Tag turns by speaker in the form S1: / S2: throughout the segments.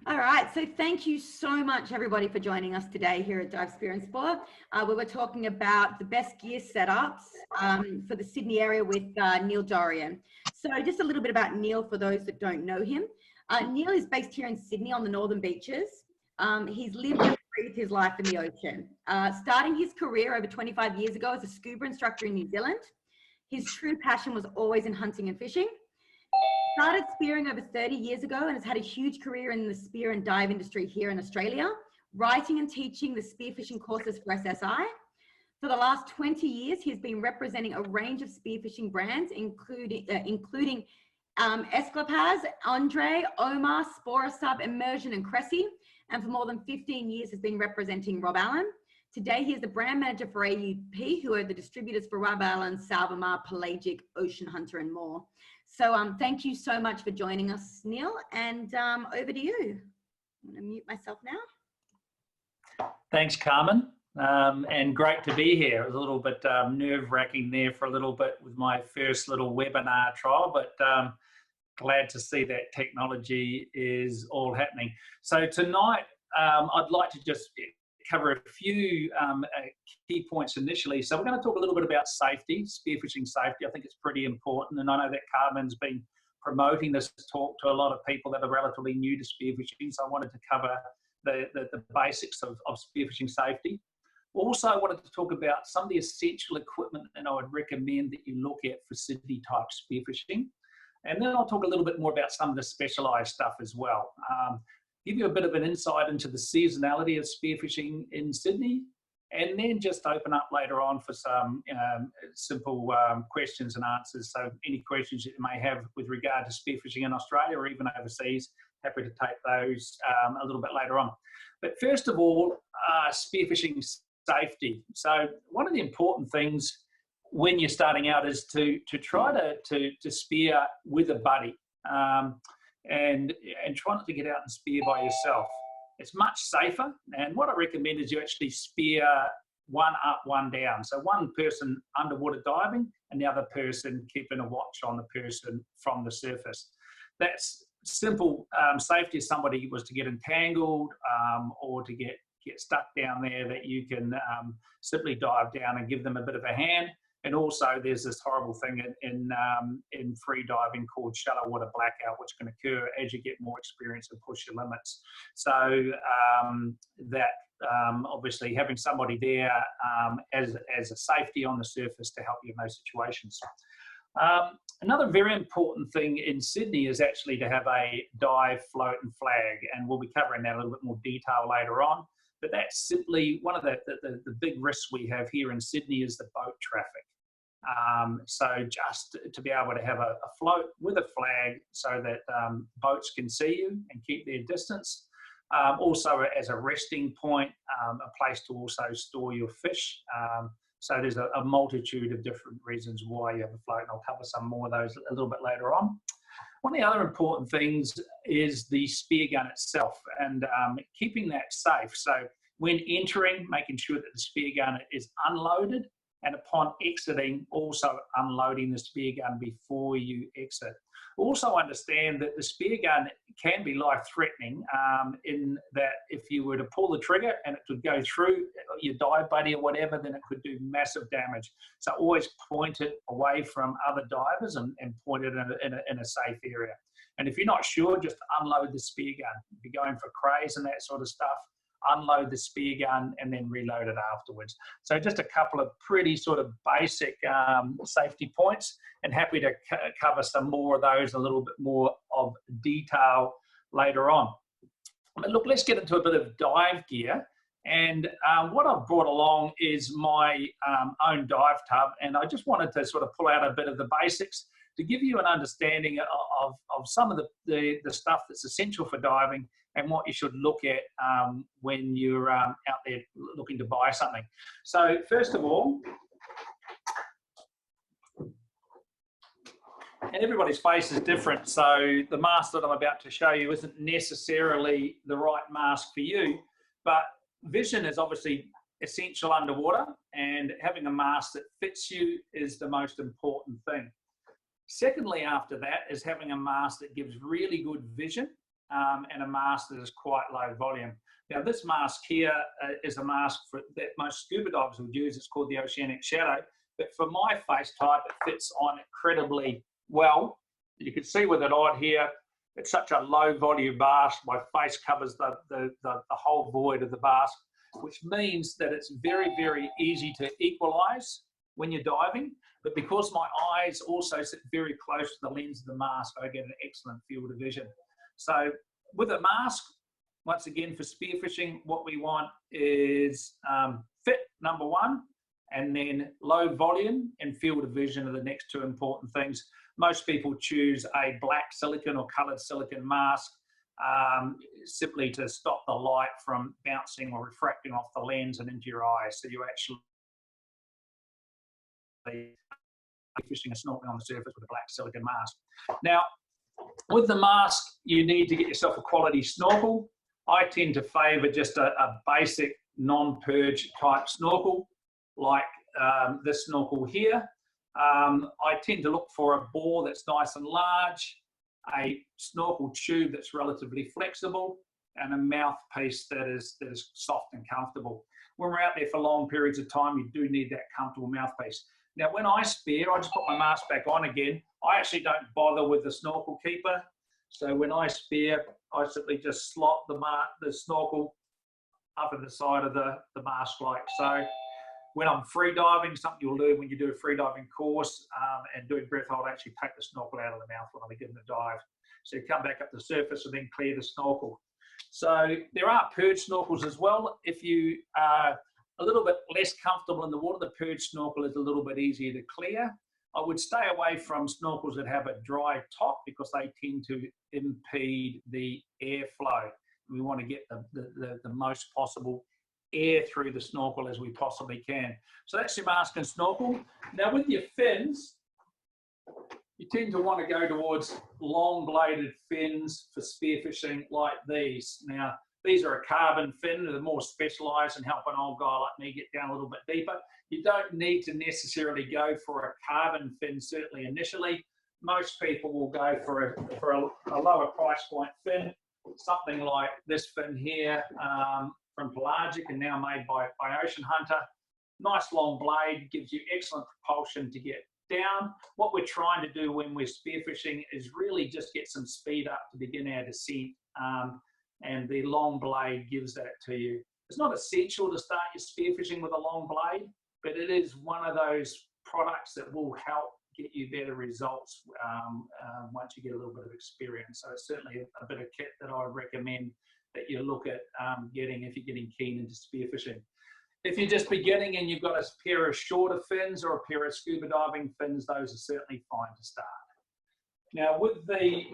S1: All right, so thank you so much everybody for joining us today here at Dive Spear and Sport, where we're talking about the best gear setups for the Sydney area with Neil Dorrian. So just a little bit about Neil for those that don't know him. Neil is based here in Sydney on the northern beaches. He's lived and breathed his life in the ocean, starting his career over 25 years ago as a scuba instructor in New Zealand. His true passion was always in hunting and fishing. Started spearing over 30 years ago and has had a huge career in the spear and dive industry here in Australia, writing and teaching the spearfishing courses for SSI. For the last 20 years, he's been representing a range of spearfishing brands, including Esclapaz, Andre, Omar, Sporosub, Immersion, and Cressy. And for more than 15 years has been representing Rob Allen. Today, he is the brand manager for AUP, who are the distributors for Rob Allen, Salvimar, Pelagic, Ocean Hunter, and more. So thank you so much for joining us, Neil, and over to you. I'm going to mute myself now.
S2: Thanks, Carmen, and great to be here. It was a little bit nerve-wracking there for a little bit with my first little webinar trial, but glad to see that technology is all happening. So tonight, I'd like to just cover a few key points initially. So we're going to talk a little bit about safety, spearfishing safety. I think it's pretty important, and I know that Carmen's been promoting this talk to a lot of people that are relatively new to spearfishing, so I wanted to cover the basics of spearfishing safety. Also, I wanted to talk about some of the essential equipment that I would recommend that you look at for Sydney type spearfishing, and then I'll talk a little bit more about some of the specialised stuff as well. Give you a bit of an insight into the seasonality of spearfishing in Sydney, and then just open up later on for some simple questions and answers. So any questions that you may have with regard to spearfishing in Australia or even overseas, happy to take those a little bit later on. But first of all, spearfishing safety. So one of the important things when you're starting out is to try to spear with a buddy. And try not to get out and spear by yourself. It's much safer, and what I recommend is you actually spear one up, one down. So one person underwater diving and the other person keeping a watch on the person from the surface. That's simple safety if somebody was to get entangled or to get stuck down there, that you can simply dive down and give them a bit of a hand. And also there's this horrible thing in free diving called shallow water blackout, which can occur as you get more experience and push your limits. So obviously having somebody there as a safety on the surface to help you in those situations. Another very important thing in Sydney is actually to have a dive, float and flag, and we'll be covering that in a little bit more detail later on. But that's simply one of the big risks we have here in Sydney is the boat traffic. So just to be able to have a float with a flag so that boats can see you and keep their distance. Also as a resting point, a place to also store your fish. So there's a multitude of different reasons why you have a float, and I'll cover some more of those a little bit later on. One of the other important things is the spear gun itself, and keeping that safe. So when entering, making sure that the spear gun is unloaded, and upon exiting, also unloading the spear gun before you exit. Also understand that the spear gun can be life-threatening in that if you were to pull the trigger and it could go through your dive buddy or whatever, then it could do massive damage. So always point it away from other divers and point it in a safe area. And if you're not sure, just unload the spear gun. If you're going for crays and that sort of stuff, unload the spear gun and then reload it afterwards. So just a couple of pretty sort of basic safety points, and happy to cover some more of those, a little bit more of detail later on. But look, let's get into a bit of dive gear. And what I've brought along is my own dive tub, and I just wanted to sort of pull out a bit of the basics to give you an understanding of some of the stuff that's essential for diving and what you should look at when you're out there looking to buy something. So first of all, and everybody's face is different, so the mask that I'm about to show you isn't necessarily the right mask for you, but vision is obviously essential underwater, and having a mask that fits you is the most important thing. Secondly, after that is having a mask that gives really good vision and a mask that is quite low volume. Now this mask here is a mask that most scuba divers would use. It's called the Oceanic Shadow, but for my face type, it fits on incredibly well. You can see with it on here, it's such a low volume mask. My face covers the whole void of the mask, which means that it's very, very easy to equalize when you're diving. But because my eyes also sit very close to the lens of the mask, I get an excellent field of vision. So with a mask, once again, for spearfishing, what we want is fit, number one, and then low volume and field of vision are the next two important things. Most people choose a black silicone or colored silicone mask simply to stop the light from bouncing or refracting off the lens and into your eyes. So you actually fishing and snorkeling on the surface with a black silicone mask. Now, with the mask, you need to get yourself a quality snorkel. I tend to favour just a basic non-purge type snorkel, like this snorkel here. I tend to look for a bore that's nice and large, a snorkel tube that's relatively flexible, and a mouthpiece that is soft and comfortable. When we're out there for long periods of time, you do need that comfortable mouthpiece. Now, when I spear, I just put my mask back on again. I actually don't bother with the snorkel keeper. So when I spear, I simply just slot the snorkel up at the side of the mask like so. When I'm free diving, something you'll learn when you do a free diving course and doing breath hold, actually take the snorkel out of the mouth when I begin the dive. So you come back up the surface and then clear the snorkel. So there are purge snorkels as well. If you are a little bit less comfortable in the water, the purge snorkel is a little bit easier to clear. I would stay away from snorkels that have a dry top because they tend to impede the airflow. We want to get the most possible air through the snorkel as we possibly can. So that's your mask and snorkel. Now with your fins, you tend to want to go towards long bladed fins for spearfishing like these. Now, these are a carbon fin. They're more specialised in helping an old guy like me get down a little bit deeper. You don't need to necessarily go for a carbon fin, certainly initially. Most people will go for a lower price point fin, something like this fin here from Pelagic and now made by Ocean Hunter. Nice long blade, gives you excellent propulsion to get down. What we're trying to do when we're spearfishing is really just get some speed up to begin our descent. And the long blade gives that to you. It's not essential to start your spearfishing with a long blade, but it is one of those products that will help get you better results once you get a little bit of experience. So it's certainly a bit of kit that I recommend that you look at getting if you're getting keen into spearfishing. If you're just beginning and you've got a pair of shorter fins or a pair of scuba diving fins, those are certainly fine to start. Now with the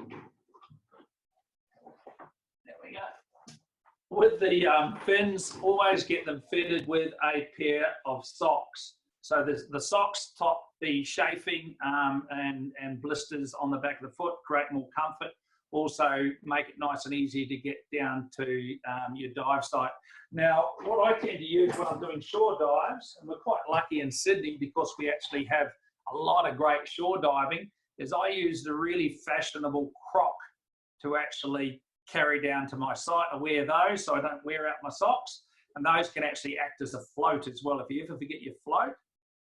S2: fins, always get them fitted with a pair of socks. So the socks top the chafing and blisters on the back of the foot, create more comfort. Also make it nice and easy to get down to your dive site. Now, what I tend to use when I'm doing shore dives, and we're quite lucky in Sydney because we actually have a lot of great shore diving, is I use the really fashionable croc to actually carry down to my site. I wear those so I don't wear out my socks, and those can actually act as a float as well. If you ever forget your float,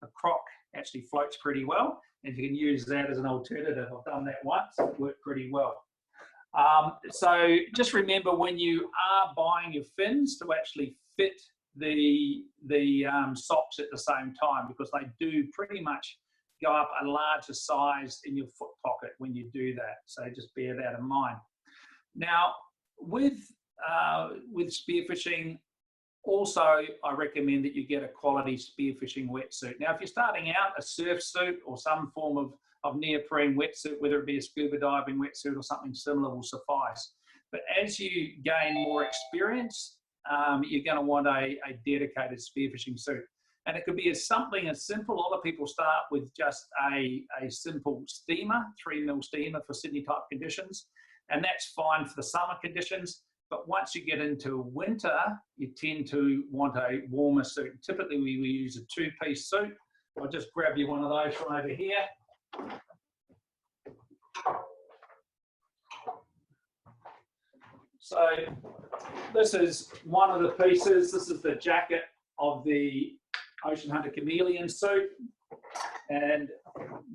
S2: the croc actually floats pretty well, and you can use that as an alternative. I've done that once, it worked pretty well. So just remember when you are buying your fins to actually fit the socks at the same time, because they do pretty much go up a larger size in your foot pocket when you do that. So just bear that in mind. Now, with spearfishing, also I recommend that you get a quality spearfishing wetsuit. Now, if you're starting out, a surf suit or some form of neoprene wetsuit, whether it be a scuba diving wetsuit or something similar, will suffice. But as you gain more experience, you're going to want a dedicated spearfishing suit. And it could be something as simple. A lot of people start with just a simple steamer, 3mm steamer for Sydney type conditions. And that's fine for the summer conditions. But once you get into winter, you tend to want a warmer suit. Typically, we use a 2-piece suit. I'll just grab you one of those from over here. So this is one of the pieces. This is the jacket of the Ocean Hunter chameleon suit, and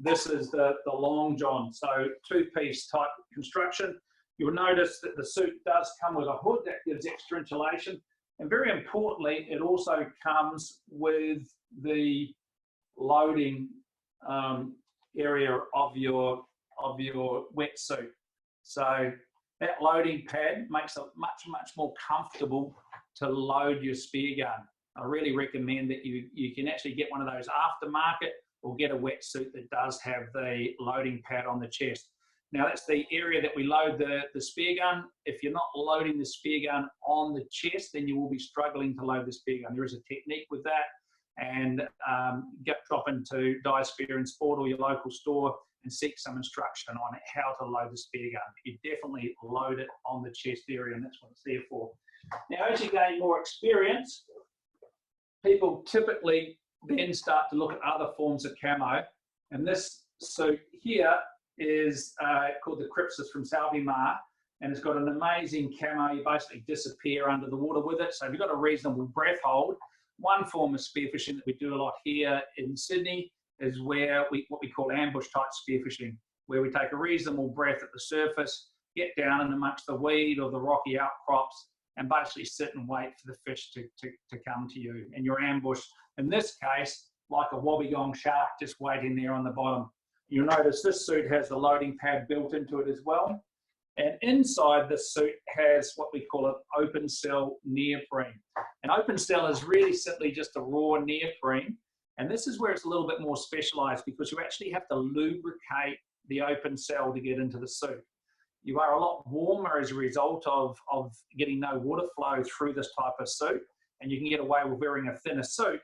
S2: this is the long john. So two-piece type construction. You'll notice that the suit does come with a hood that gives extra insulation, and very importantly, it also comes with the loading area of your wetsuit. So that loading pad makes it much more comfortable to load your spear gun. I really recommend that you can actually get one of those aftermarket, or get a wetsuit that does have the loading pad on the chest. Now that's the area that we load the spear gun. If you're not loading the spear gun on the chest, then you will be struggling to load the spear gun. There is a technique with that, and drop into Dive Spear and Sport or your local store and seek some instruction on how to load the spear gun. You definitely load it on the chest area, and that's what it's there for. Now, as you gain more experience, people typically then start to look at other forms of camo, and this suit here is called the Crypsis from Salvimar, and it's got an amazing camo. You basically disappear under the water with it, so if you've got a reasonable breath hold. One form of spearfishing that we do a lot here in Sydney is what we call ambush type spearfishing, where we take a reasonable breath at the surface, get down in amongst the weed or the rocky outcrops, and basically sit and wait for the fish to come to you. And you're ambushed, in this case, like a wobbegong shark just waiting there on the bottom. You'll notice this suit has the loading pad built into it as well. And inside this suit has what we call an open cell neoprene. An open cell is really simply just a raw neoprene. And this is where it's a little bit more specialized, because you actually have to lubricate the open cell to get into the suit. You are a lot warmer as a result of getting no water flow through this type of suit, and you can get away with wearing a thinner suit,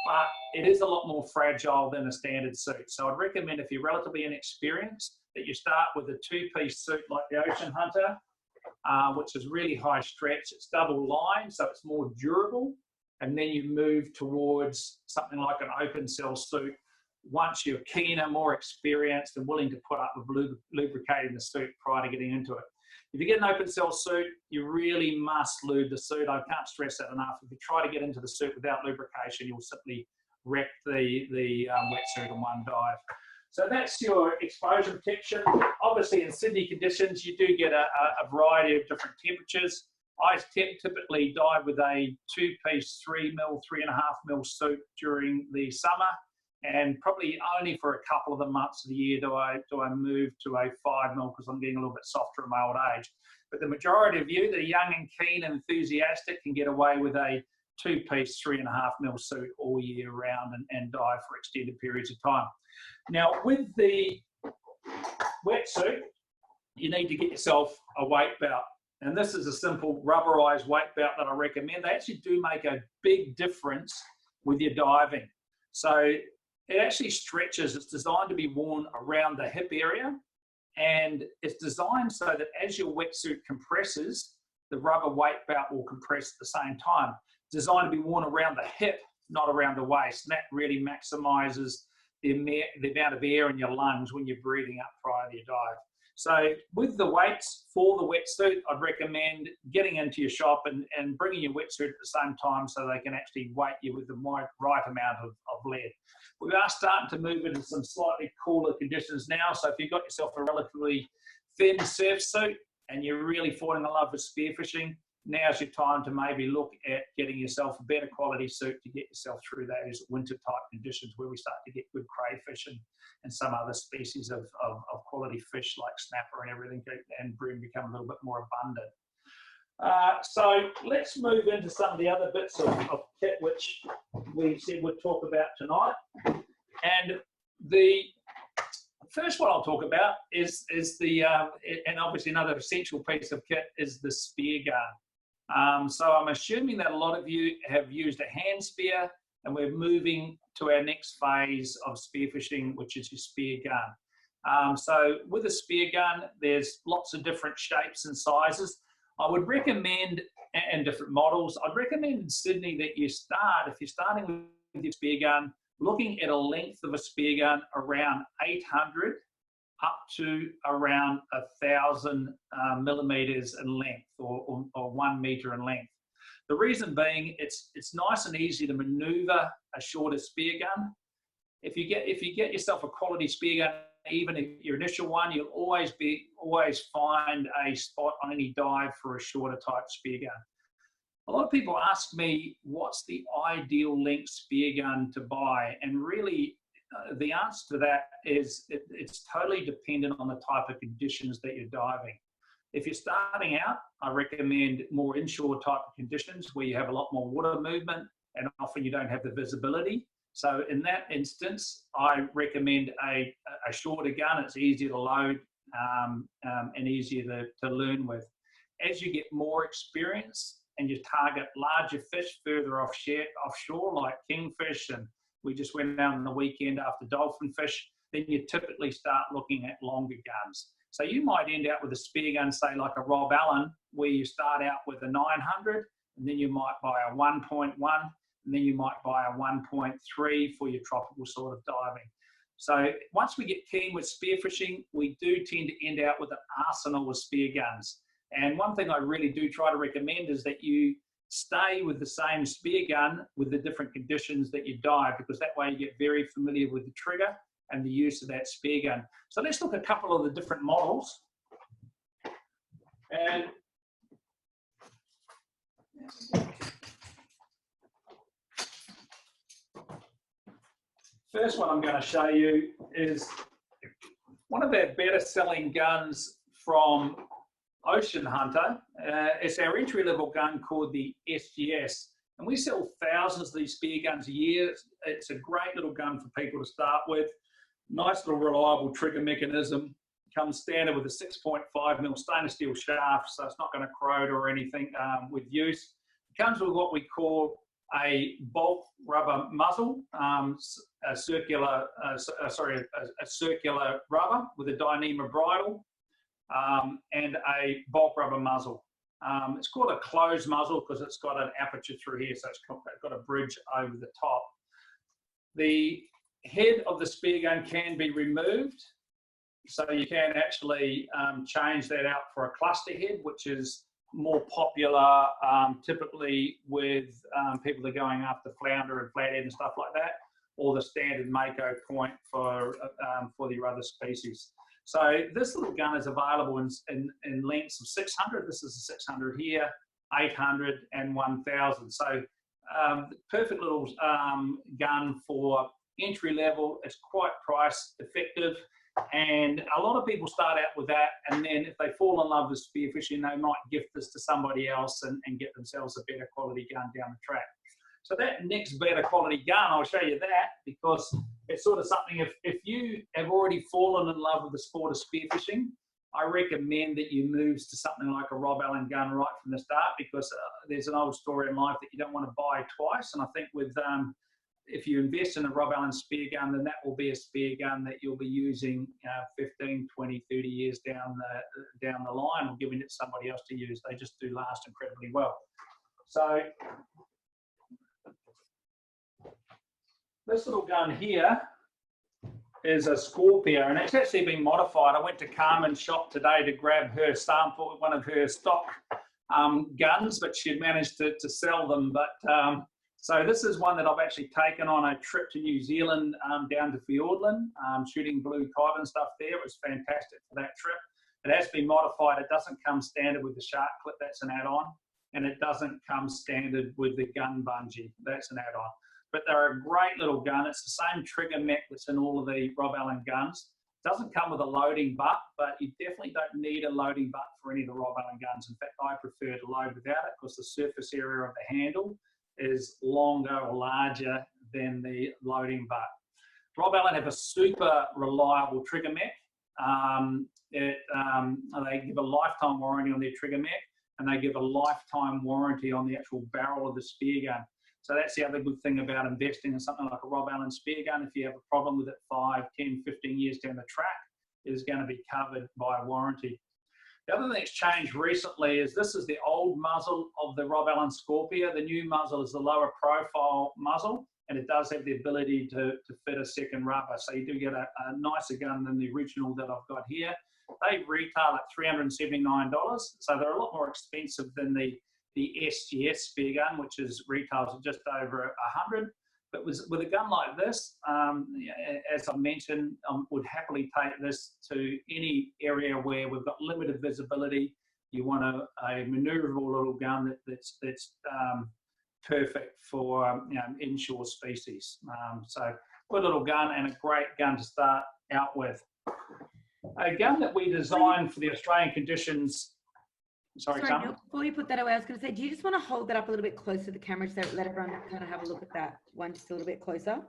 S2: but it is a lot more fragile than a standard suit. So I'd recommend, if you're relatively inexperienced, that you start with a two-piece suit like the Ocean Hunter, which is really high stretch. It's double lined, so it's more durable, and then you move towards something like an open cell suit once you're keener, more experienced, and willing to put up with lubricating the suit prior to getting into it. If you get an open cell suit, you really must lube the suit. I can't stress that enough. If you try to get into the suit without lubrication, you'll simply wreck the wetsuit in one dive. So that's your exposure protection. Obviously, in Sydney conditions, you do get a variety of different temperatures. I typically dive with a two-piece 3 mil, 3.5 mil suit during the summer, and probably only for a couple of the months of the year do I move to a 5 mil, because I'm getting a little bit softer in my old age. But the majority of you that are young and keen and enthusiastic can get away with a two-piece 3.5 mil suit all year round and dive for extended periods of time. Now, with the wetsuit, you need to get yourself a weight belt. And this is a simple rubberized weight belt that I recommend. They actually do make a big difference with your diving. So it actually stretches. It's designed to be worn around the hip area, and it's designed so that as your wetsuit compresses, the rubber weight belt will compress at the same time. It's designed to be worn around the hip, not around the waist, and that really maximizes the amount of air in your lungs when you're breathing up prior to your dive. So with the weights for the wetsuit, I'd recommend getting into your shop and bringing your wetsuit at the same time so they can actually weight you with the right amount of lead. We are starting to move into some slightly cooler conditions now. So if you've got yourself a relatively thin surf suit and you're really falling in love with spearfishing, now's your time to maybe look at getting yourself a better quality suit to get yourself through those winter type conditions where we start to get good crayfish and some other species of quality fish like snapper and everything, and bream become a little bit more abundant. So let's move into some of the other bits of kit which we said we'd talk about tonight. And the first one I'll talk about is the, and obviously another essential piece of kit is the spear gun. So I'm assuming that a lot of you have used a hand spear, and we're moving to our next phase of spearfishing, which is your spear gun. So with a spear gun, there's lots of different shapes and sizes. I would recommend, and different models, I'd recommend in Sydney that you start, if you're starting with your spear gun, looking at a length of a spear gun around 800 up to around 1,000 millimeters in length, or 1 meter in length. The reason being, it's nice and easy to maneuver a shorter spear gun. If you get yourself a quality spear gun, even if your initial one, you'll always find a spot on any dive for a shorter type spear gun. A lot of people ask me, what's the ideal length spear gun to buy? And really, the answer to that is it's totally dependent on the type of conditions that you're diving. If you're starting out, I recommend more inshore type of conditions where you have a lot more water movement and often you don't have the visibility. So in that instance, I recommend a shorter gun. It's easier to load and easier to learn with. As you get more experience and you target larger fish further offshore, like kingfish, and we just went out on the weekend after dolphin fish, then you typically start looking at longer guns. So you might end up with a spear gun, say like a Rob Allen, where you start out with a 900, and then you might buy a 1.1, and then you might buy a 1.3 for your tropical sort of diving. So once we get keen with spearfishing, we do tend to end out with an arsenal of spear guns. And one thing I really do try to recommend is that you stay with the same spear gun with the different conditions that you dive, because that way you get very familiar with the trigger and the use of that spear gun. So let's look at a couple of the different models. And first one I'm going to show you is one of our better selling guns from Ocean Hunter. It's our entry-level gun called the SGS, and we sell thousands of these spear guns a year. It's a great little gun for people to start with. Nice little reliable trigger mechanism. Comes standard with a 6.5mm stainless steel shaft, so it's not going to corrode or anything with use. It comes with what we call a bulk rubber muzzle, a circular rubber with a Dyneema bridle, and a bulk rubber muzzle. It's called a closed muzzle because it's got an aperture through here, so it's got a bridge over the top. The head of the spear gun can be removed, so you can actually change that out for a cluster head, which is more popular typically with people that are going after flounder and flathead and stuff like that, or the standard Mako point for the other species. So this little gun is available in lengths of 600. This is a 600 here, 800 and 1000. So perfect little gun for entry level. It's quite price effective, and a lot of people start out with that, and then if they fall in love with spearfishing, they might gift this to somebody else and get themselves a better quality gun down the track. So that next better quality gun, I'll show you that, because it's sort of something, if you have already fallen in love with the sport of spearfishing, I recommend that you move to something like a Rob Allen gun right from the start, because there's an old story in life that you don't want to buy twice. And I think with if you invest in a Rob Allen spear gun, then that will be a spear gun that you'll be using 15, 20, 30 years down the line, or giving it to somebody else to use. They just do last incredibly well. So this little gun here is a Scorpio, and it's actually been modified. I went to Carmen's shop today to grab her sample, one of her stock guns, but she had managed to sell them. But so this is one that I've actually taken on a trip to New Zealand, down to Fiordland, shooting blue cod and stuff there. It was fantastic for that trip. It has been modified. It doesn't come standard with the shark clip, that's an add-on, and it doesn't come standard with the gun bungee, that's an add-on. But they're a great little gun. It's the same trigger mech that's in all of the Rob Allen guns. It doesn't come with a loading butt, but you definitely don't need a loading butt for any of the Rob Allen guns. In fact, I prefer to load without it because the surface area of the handle is longer or larger than the loading butt. Rob Allen have a super reliable trigger mech. They give a lifetime warranty on their trigger mech, and they give a lifetime warranty on the actual barrel of the spear gun. So that's the other good thing about investing in something like a Rob Allen spear gun. If you have a problem with it 5, 10, 15 years down the track, it is going to be covered by a warranty. The other thing that's changed recently is this is the old muzzle of the Rob Allen Scorpio. The new muzzle is the lower profile muzzle. and it does have the ability to fit a second rubber. So you do get a nicer gun than the original that I've got here. They retail at $379, so they're a lot more expensive than the SGS spear gun, which is retails at just over $100. But with a gun like this, as I mentioned, would happily take this to any area where we've got limited visibility. You want a maneuverable little gun that's perfect for inshore species. So good little gun and a great gun to start out with. A gun that we designed for the Australian conditions. Sorry,
S1: Neil, before you put that away, I was going to say, do you just want to hold that up a little bit closer to the camera so let everyone kind of have a look at that one just a little bit closer?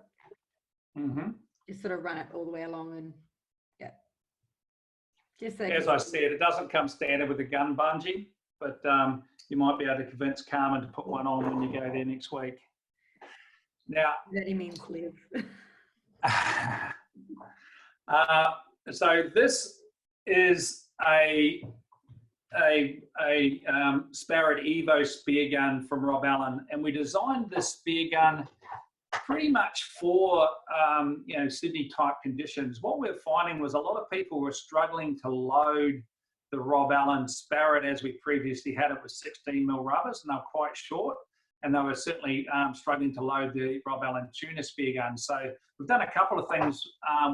S2: Mm-hmm.
S1: Just sort of run it all the way along and yeah. Just so
S2: as I said, it doesn't come standard with a gun bungee, but you might be able to convince Carmen to put one on when you go there next week. Now,
S1: that he means live.
S2: So this is a Sparrow Evo Spear Gun from Rob Allen, and we designed this spear gun pretty much for Sydney type conditions. What we're finding was a lot of people were struggling to load the Rob Allen Sparrow as we previously had it with 16mm rubbers, and they're quite short, and they were certainly struggling to load the Rob Allen Tuna Spear Gun. So we've done a couple of things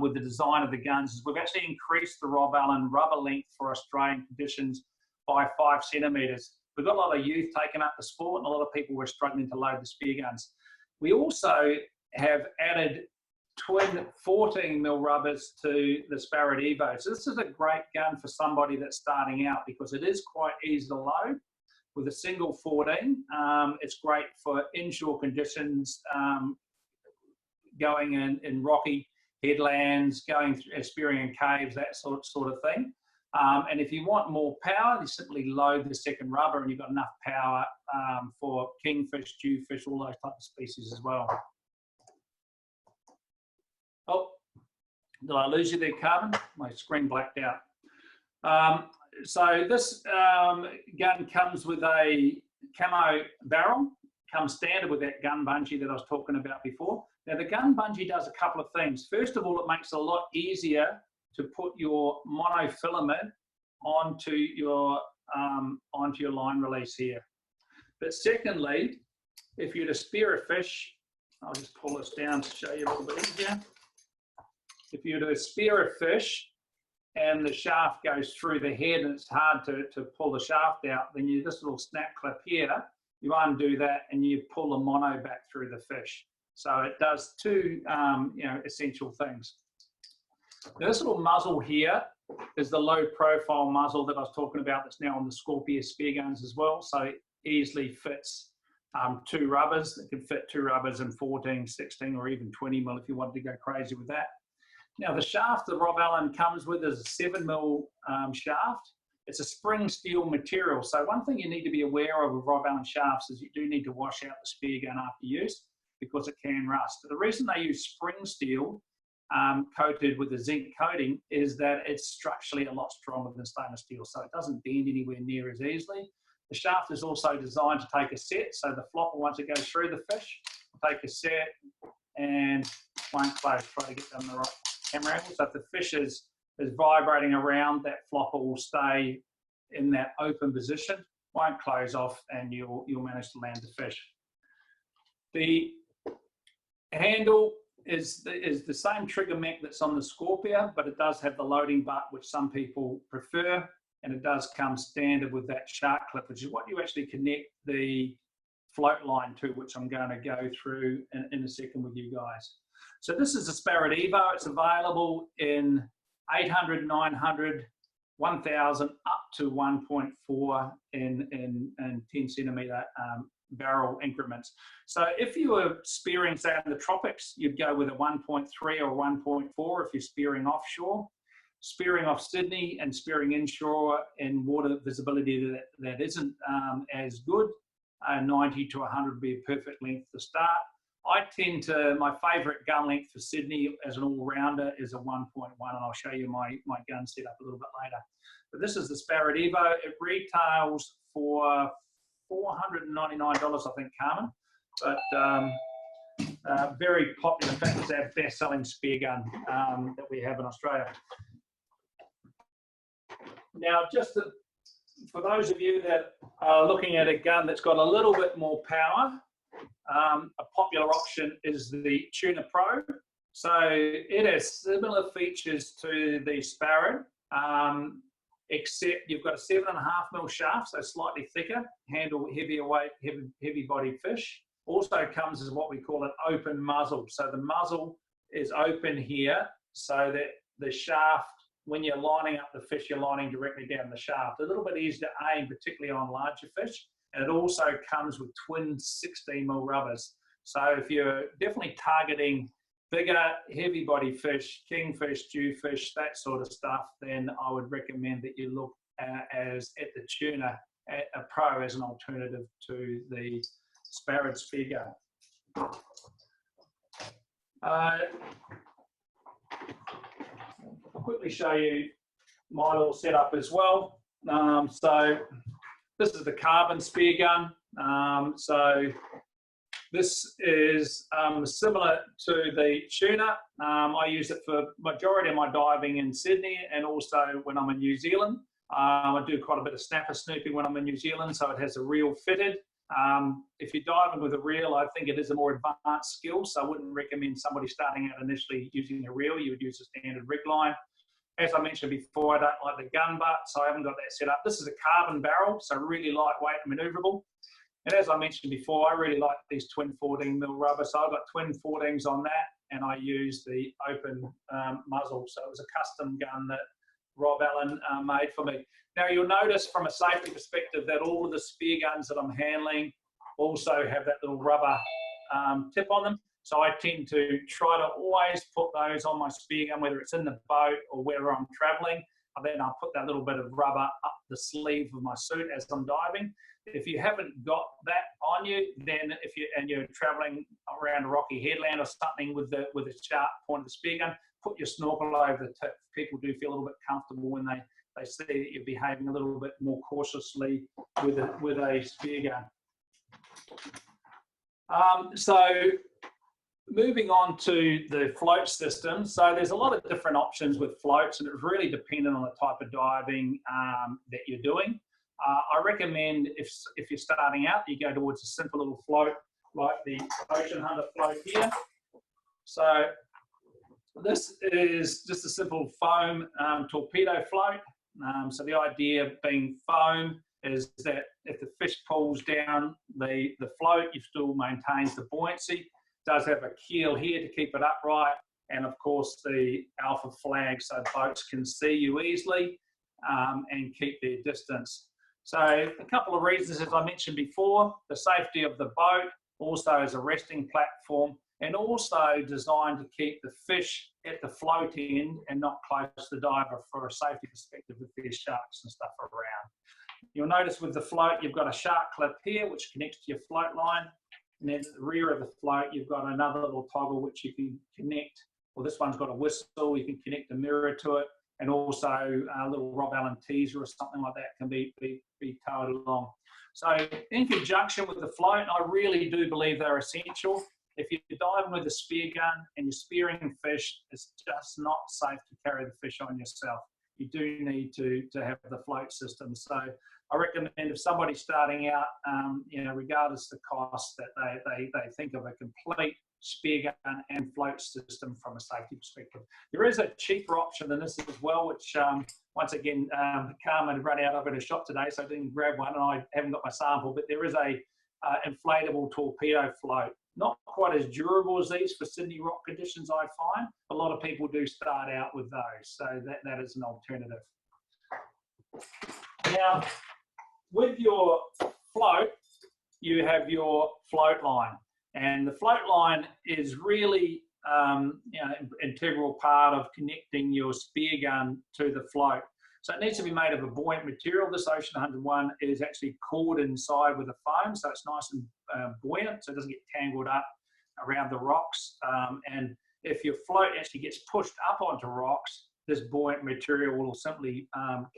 S2: with the design of the guns. Is we've actually increased the Rob Allen rubber length for Australian conditions by 5 centimetres. We've got a lot of youth taking up the sport, and a lot of people were struggling to load the spear guns. We also have added twin 14mm rubbers to the Sparrow Evo. So this is a great gun for somebody that's starting out because it is quite easy to load with a single 14. It's great for inshore conditions, going in rocky headlands, going through spearing in caves, that sort of thing. And if you want more power, you simply load the second rubber and you've got enough power for kingfish, jewfish, all those types of species as well. Oh, did I lose you there, Carmen? My screen blacked out. So this gun comes with a camo barrel, comes standard with that gun bungee that I was talking about before. Now the gun bungee does a couple of things. First of all, it makes it a lot easier to put your monofilament onto your line release here. But secondly, if you're to spear a fish, I'll just pull this down to show you a little bit easier. If you're to spear a fish and the shaft goes through the head and it's hard to pull the shaft out, then you this little snap clip here, you undo that and you pull the mono back through the fish. So it does two essential things. Now this little muzzle here is the low profile muzzle that I was talking about that's now on the Scorpio spear guns as well. So it easily fits 2 rubbers. It can fit 2 rubbers in 14, 16 or even 20mm if you wanted to go crazy with that. Now the shaft that Rob Allen comes with is a 7mm shaft. It's a spring steel material. So one thing you need to be aware of with Rob Allen shafts is you do need to wash out the spear gun after use because it can rust. But the reason they use spring steel coated with a zinc coating is that it's structurally a lot stronger than stainless steel, so it doesn't bend anywhere near as easily. The shaft is also designed to take a set, so the flopper, once it goes through the fish, will take a set and won't close. Try to get them the right camera angle. So if the fish is vibrating around, that flopper will stay in that open position, won't close off, and you'll manage to land the fish. The handle is the same trigger mech that's on the Scorpio, but it does have the loading butt, which some people prefer, and it does come standard with that shark clip, which is what you actually connect the float line to, which I'm going to go through in a second with you guys. So this is a Sparrow Evo. It's available in 800, 900, 1000 up to 1.4 in 10 centimeter barrel increments. So if you were spearing, say, in the tropics, you'd go with a 1.3 or 1.4 if you're spearing offshore. Spearing off Sydney and spearing inshore in water visibility that isn't as good, 90 to 100 would be a perfect length to start. My favourite gun length for Sydney as an all-rounder is a 1.1, and I'll show you my gun setup a little bit later. But this is the Sparrow Evo. It retails for $499, I think, Carmen. But Very popular. In fact, it's our best-selling spear gun that we have in Australia. Now, for those of you that are looking at a gun that's got a little bit more power, a popular option is the Tuner Pro. So it has similar features to the Sparrow, except you've got a 7.5mm shaft, so slightly thicker, handle heavier weight, heavy bodied fish. Also comes as what we call an open muzzle. So the muzzle is open here so that the shaft, when you're lining up the fish, you're lining directly down the shaft. A little bit easier to aim, particularly on larger fish. And it also comes with twin 16mm rubbers. So if you're definitely targeting bigger, heavy body fish, kingfish, jewfish, that sort of stuff, then I would recommend that you look at the Tuner Pro as an alternative to the Sparrow Spear Gun. I'll quickly show you my little setup as well. So this is the carbon spear gun. So this is similar to the Tuner. I use it for majority of my diving in Sydney and also when I'm in New Zealand. I do quite a bit of snapper snooping when I'm in New Zealand, so it has a reel fitted. If you're diving with a reel, I think it is a more advanced skill, so I wouldn't recommend somebody starting out initially using a reel. You would use a standard rig line. As I mentioned before, I don't like the gun butt, so I haven't got that set up. This is a carbon barrel, so really lightweight and maneuverable. And as I mentioned before, I really like these twin 14mm rubbers. So I've got twin 14s on that, and I use the open muzzle. So it was a custom gun that Rob Allen made for me. Now you'll notice from a safety perspective that all of the spear guns that I'm handling also have that little rubber tip on them. So I tend to try to always put those on my spear gun, whether it's in the boat or wherever I'm traveling. And then I'll put that little bit of rubber up the sleeve of my suit as I'm diving. If you haven't got that on you, then you're traveling around a rocky headland or something with a sharp point of the spear gun, put your snorkel over the tip. People do feel a little bit comfortable when they see that you're behaving a little bit more cautiously with a spear gun. So moving on to the float system. So there's a lot of different options with floats, and it's really dependent on the type of diving that you're doing. I recommend if you're starting out, you go towards a simple little float like the Ocean Hunter float here. So this is just a simple foam torpedo float. So the idea of being foam is that if the fish pulls down the float, it still maintains the buoyancy. It does have a keel here to keep it upright, and of course the alpha flag so boats can see you easily and keep their distance. So a couple of reasons, as I mentioned before, the safety of the boat, also as a resting platform, and also designed to keep the fish at the float end and not close to the diver for a safety perspective if there's sharks and stuff around. You'll notice with the float, you've got a shark clip here, which connects to your float line. And then at the rear of the float, you've got another little toggle which you can connect. Well, this one's got a whistle, you can connect a mirror to it, and also a little Rob Allen teaser or something like that can be towed along. So in conjunction with the float, I really do believe they're essential. If you're diving with a spear gun and you're spearing fish, it's just not safe to carry the fish on yourself. You do need to have the float system. So I recommend if somebody's starting out, regardless of the cost, that they think of a complete spear gun and float system from a safety perspective. There is a cheaper option than this as well, which once again, Carmen ran out of it in a shop today, so I didn't grab one, and I haven't got my sample, but there is a inflatable torpedo float. Not quite as durable as these for Sydney rock conditions, I find. A lot of people do start out with those, so that is an alternative. Now, with your float, you have your float line. And the float line is really an integral part of connecting your spear gun to the float. So it needs to be made of a buoyant material. This Ocean Hunter one is actually cored inside with a foam, so it's nice and buoyant, so it doesn't get tangled up around the rocks. And if your float actually gets pushed up onto rocks, this buoyant material will simply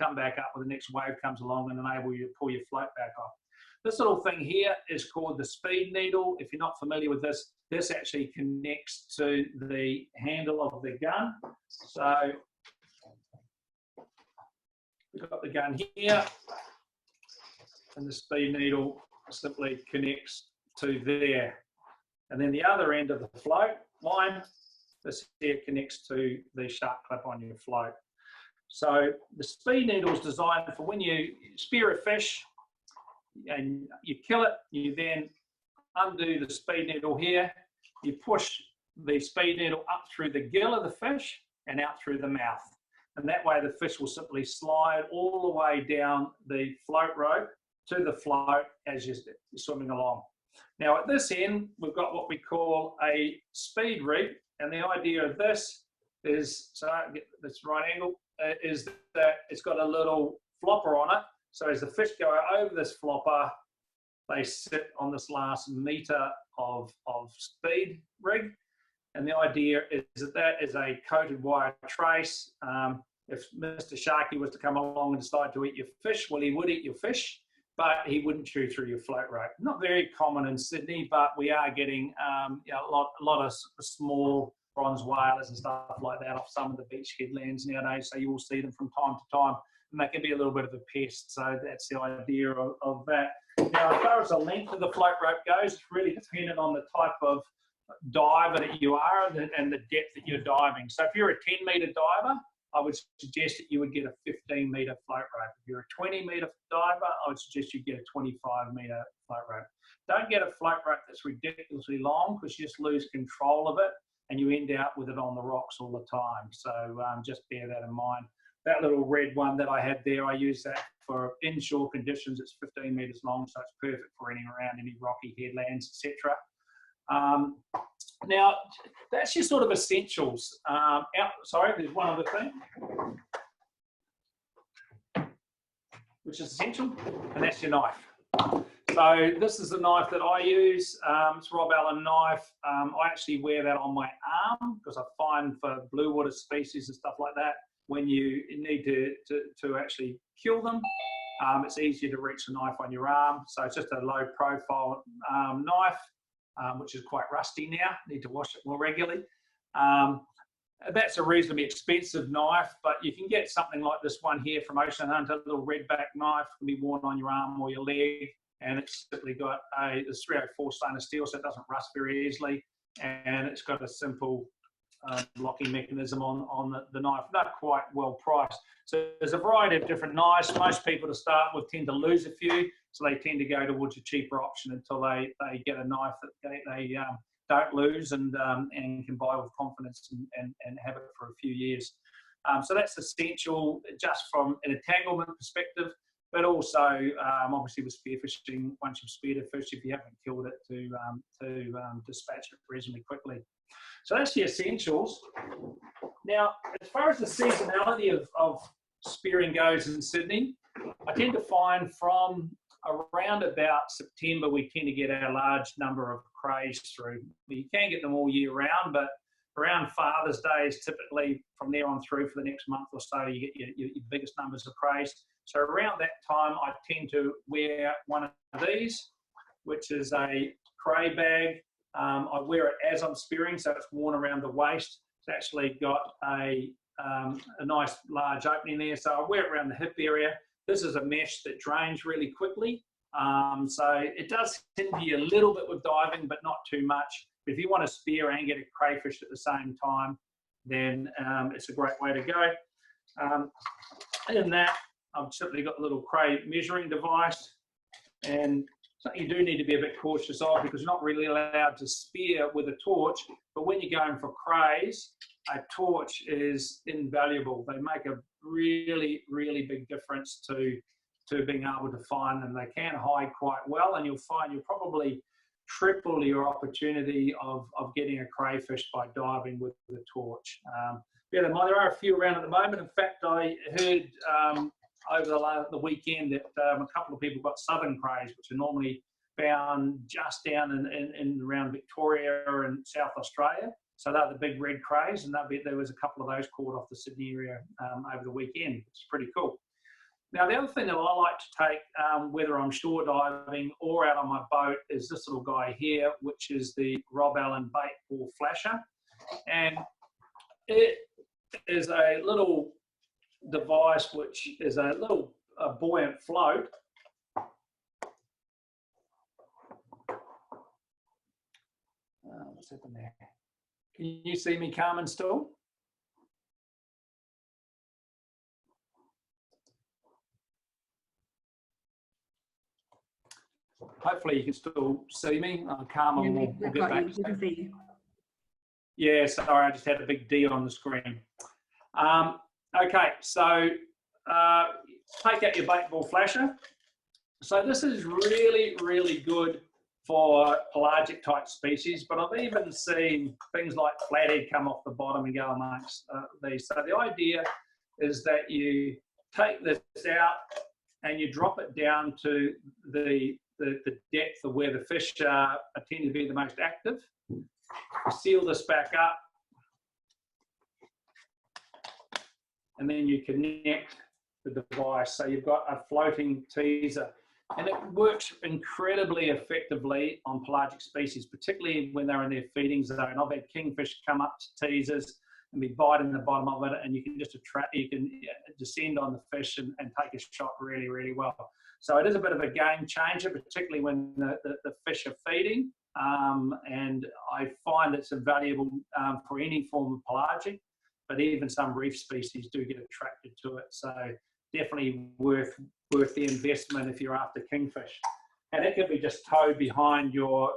S2: come back up when the next wave comes along and enable you to pull your float back off. This little thing here is called the speed needle. If you're not familiar with this, this actually connects to the handle of the gun. So we've got the gun here, and the speed needle simply connects to there. And then the other end of the float line, this here connects to the sharp clip on your float. So the speed needle is designed for when you spear a fish and you kill it, you then undo the speed needle here, you push the speed needle up through the gill of the fish and out through the mouth. And that way the fish will simply slide all the way down the float rope to the float as you're swimming along. Now at this end, we've got what we call a speed rig, and the idea of this is, so I get this right angle, is that it's got a little flopper on it. So as the fish go over this flopper, they sit on this last meter of speed rig. And the idea is that that is a coated wire trace. If Mr. Sharky was to come along and decide to eat your fish, well, he would eat your fish, but he wouldn't chew through your float rope. Not very common in Sydney, but we are getting you know, a lot of small bronze whalers and stuff like that off some of the beach headlands nowadays. So you will see them from time to time, and they can be a little bit of a pest. So that's the idea of that. Now, as far as the length of the float rope goes, it's really dependent on the type of diver that you are and the depth that you're diving. So if you're a 10-meter diver, I would suggest that you would get a 15-meter float rope. If you're a 20-meter diver, I would suggest you get a 25-meter float rope. Don't get a float rope that's ridiculously long, because you just lose control of it and you end up with it on the rocks all the time. So just bear that in mind. That little red one that I had there, I use that for inshore conditions. It's 15 meters long, so it's perfect for around any rocky headlands, etc. Now, that's your sort of essentials. Sorry, there's one other thing, which is essential, and that's your knife. So this is the knife that I use. It's Rob Allen knife. I actually wear that on my arm because I find for blue water species and stuff like that, when you need to actually kill them, it's easier to reach the knife on your arm. So it's just a low profile knife, which is quite rusty now. Need to wash it more regularly. That's a reasonably expensive knife, but you can get something like this one here from Ocean Hunter, a little redback knife, can be worn on your arm or your leg, and it's simply got a 304 stainless steel, so it doesn't rust very easily, and it's got a simple locking mechanism on the knife. Not quite well priced. So there's a variety of different knives. Most people to start with tend to lose a few, so they tend to go towards a cheaper option until they get a knife that they don't lose and can buy with confidence and have it for a few years. So that's essential just from an entanglement perspective, but also obviously with spearfishing, once you've speared a fish, if you haven't killed it, to dispatch it reasonably quickly. So that's the essentials. Now, as far as the seasonality of spearing goes in Sydney, I tend to find from around about September, we tend to get our large number of crays through. You can get them all year round, but around Father's Day is typically from there on through for the next month or so, you get your biggest numbers of crays. So around that time, I tend to wear one of these, which is a cray bag. I wear it as I'm spearing, so it's worn around the waist. It's actually got a nice large opening there, so I wear it around the hip area. This is a mesh that drains really quickly, so it does hinder you a little bit with diving, but not too much. But if you want to spear and get a crayfish at the same time, then it's a great way to go. In that, I've simply got a little cray measuring device, and something you do need to be a bit cautious of, because you're not really allowed to spear with a torch, but when you're going for crays, a torch is invaluable. They make a really, really big difference to being able to find them. They can hide quite well, and you'll find you'll probably triple your opportunity of getting a crayfish by diving with the torch. Yeah, there are a few around at the moment. In fact, I heard over the weekend that a couple of people got southern crays, which are normally found just down in around Victoria and South Australia. So they're the big red crays, and there was a couple of those caught off the Sydney area over the weekend, which is pretty cool. Now, the other thing that I like to take, whether I'm shore diving or out on my boat, is this little guy here, which is the Rob Allen bait ball flasher. And it is a little device which is a little buoyant float. What's happened there? Can you see me, Carmen, still? Hopefully you can still see me. Carmen will get back.
S1: We can see you.
S2: Yeah, sorry, I just had a big D on the screen. Okay, so take out your bait ball flasher. So this is really, really good for pelagic type species, but I've even seen things like flathead come off the bottom and go amongst these. So the idea is that you take this out and you drop it down to the depth of where the fish tend to be the most active. Seal this back up, and then you connect the device. So you've got a floating teaser, and it works incredibly effectively on pelagic species, particularly when they're in their feeding zone. I've had kingfish come up to teasers and be biting the bottom of it, and you can just descend on the fish and take a shot really, really well. So it is a bit of a game changer, particularly when the fish are feeding. And I find it's invaluable for any form of pelagic, but even some reef species do get attracted to it. So definitely worth the investment if you're after kingfish. And it can be just towed behind your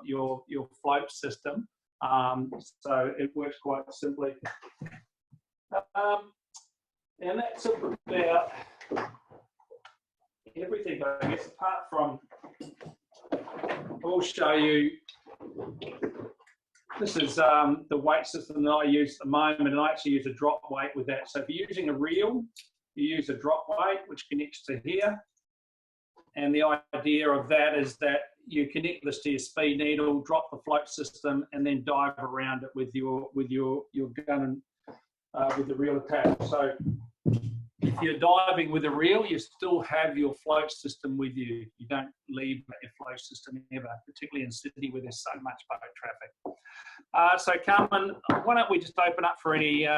S2: float system. So it works quite simply. And that's about everything, I guess, apart from, I'll show you, this is the weight system that I use at the moment, and I actually use a drop weight with that. So if you're using a reel, you use a drop weight, which connects to here. And the idea of that is that you connect this to your speed needle, drop the float system, and then dive around it with your gun and with the reel attached. So if you're diving with a reel, you still have your float system with you. You don't leave your float system ever, particularly in Sydney where there's so much boat traffic. So Carmen, why don't we just open up for any